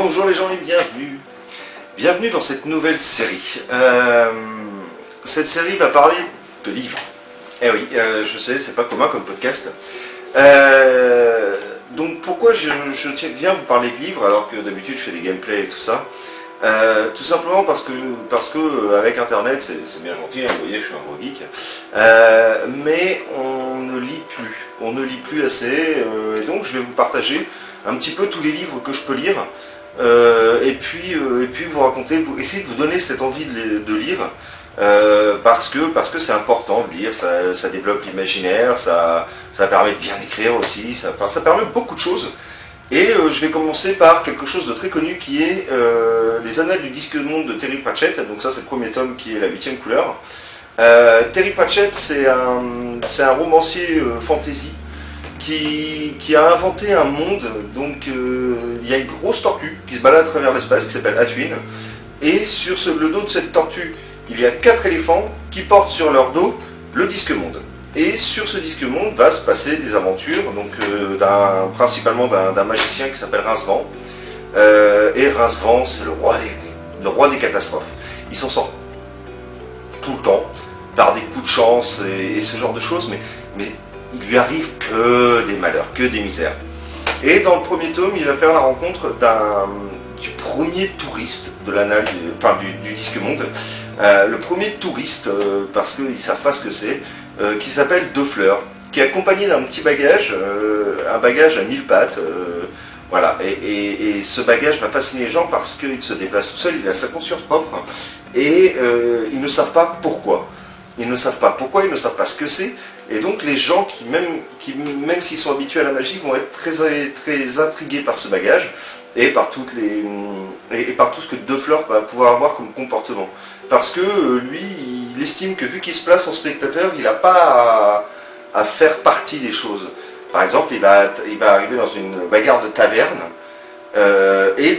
Bonjour les gens et bienvenue. Bienvenue dans cette nouvelle série. Cette série va parler de livres. Eh oui, je sais, c'est pas commun comme podcast. Donc pourquoi je viens vous parler de livres alors que d'habitude je fais des gameplays et tout ça. Tout simplement parce que avec internet c'est bien gentil, hein, vous voyez je suis un gros geek, mais on ne lit plus assez, et donc je vais vous partager un petit peu tous les livres que je peux lire, et puis vous raconter, essayer de vous donner cette envie de lire, parce que c'est important de lire, ça développe l'imaginaire, ça permet de bien écrire aussi, ça permet beaucoup de choses. Et je vais commencer par quelque chose de très connu qui est les Annales du Disque Monde de Terry Pratchett. Donc ça c'est le premier tome qui est la 8e couleur. Terry Pratchett c'est un romancier fantasy qui a inventé un monde. Donc il y a une grosse tortue qui se balade à travers l'espace qui s'appelle Atuin. Et sur le dos de cette tortue, il y a 4 éléphants qui portent sur leur dos le Disque Monde. Et sur ce Disque Monde va se passer des aventures, donc principalement d'un magicien qui s'appelle Rincevent. Et Rincevent, c'est le roi des catastrophes. Il s'en sort tout le temps, par des coups de chance et ce genre de choses, mais il lui arrive que des malheurs, que des misères. Et dans le premier tome, il va faire la rencontre du premier touriste de l'annale, du Disque Monde. Le premier touriste, parce qu'ils ne savent pas ce que c'est, qui s'appelle Deux Fleurs, qui est accompagné d'un petit bagage, un bagage à 1000 pattes, voilà, et ce bagage va fasciner les gens parce qu'il se déplace tout seul, il a sa conscience propre, et ils ne savent pas pourquoi. Ils ne savent pas pourquoi, ils ne savent pas ce que c'est, et donc les gens même s'ils sont habitués à la magie, vont être très intrigués par ce bagage, et par tout ce que Deux Fleurs va pouvoir avoir comme comportement. Parce que lui, il estime que vu qu'il se place en spectateur, il n'a pas à faire partie des choses. Par exemple, il va arriver dans une bagarre de taverne, et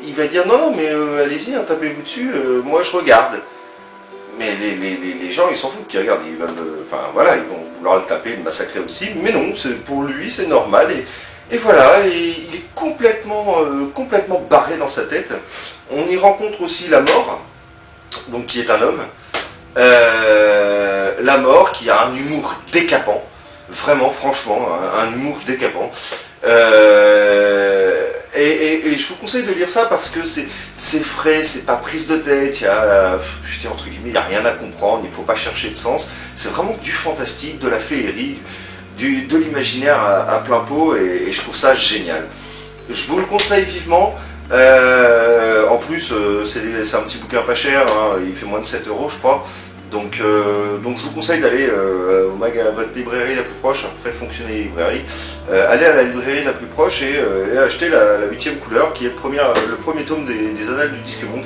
il va dire non, mais allez-y, hein, tapez-vous dessus, moi je regarde. Mais les gens, ils s'en foutent qu'ils regardent, ils vont vouloir le taper, le massacrer aussi, mais non, pour lui c'est normal, et voilà, il est complètement barré dans sa tête. On y rencontre aussi la mort, donc qui est un homme, la mort qui a un humour décapant, vraiment franchement, un humour décapant, et je vous conseille de lire ça parce que c'est frais, c'est pas prise de tête, je dis entre guillemets, il n'y a rien à comprendre, il ne faut pas chercher de sens, c'est vraiment du fantastique, de la féerie, de l'imaginaire à plein pot, et je trouve ça génial. Je vous le conseille vivement. En plus c'est un petit bouquin pas cher, hein, il fait moins de 7 € je crois, donc je vous conseille d'aller à votre librairie la plus proche, faites fonctionner les librairies, allez à la librairie la plus proche et acheter la 8e couleur qui est le premier tome des Annales du Disque Monde.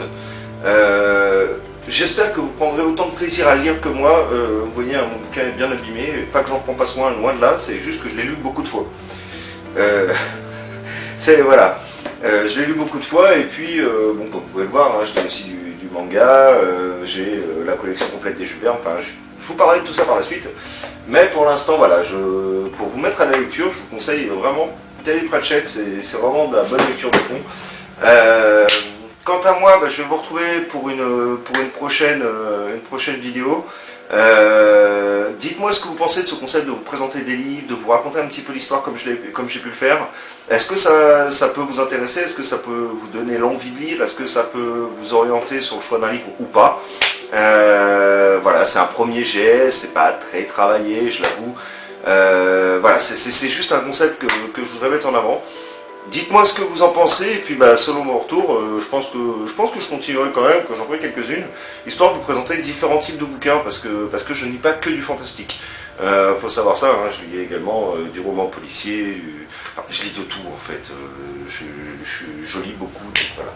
J'espère que vous prendrez autant de plaisir à le lire que moi. Vous voyez, mon bouquin est bien abîmé, pas que j'en prends pas soin, loin de là, c'est juste que je l'ai lu beaucoup de fois. Voilà. Je l'ai lu beaucoup de fois, et puis, comme vous pouvez le voir, hein, je lis aussi du manga, j'ai la collection complète des Jules Verne, je vous parlerai de tout ça par la suite. Mais pour l'instant, voilà, pour vous mettre à la lecture, je vous conseille vraiment Terry Pratchett, c'est vraiment de la bonne lecture de fond. Quant à moi, je vais vous retrouver pour une prochaine vidéo. Dites-moi ce que vous pensez de ce concept de vous présenter des livres, de vous raconter un petit peu l'histoire comme j'ai pu le faire. Est-ce que ça peut vous intéresser? Est-ce que ça peut vous donner l'envie de lire? Est-ce que ça peut vous orienter sur le choix d'un livre ou pas? Voilà, c'est un premier jet, c'est pas très travaillé, je l'avoue. Voilà, c'est juste un concept que je voudrais mettre en avant. Dites-moi ce que vous en pensez, et puis selon vos retours, je pense que je continuerai quand même, que j'en ferai quelques-unes, histoire de vous présenter différents types de bouquins, parce que je ne lis pas que du fantastique. Faut savoir ça, hein, je lis également du roman policier, je lis de tout en fait, je lis beaucoup, donc voilà.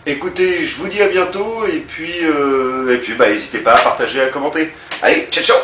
Écoutez, je vous dis à bientôt, et puis n'hésitez pas à partager, à commenter. Allez, ciao ciao!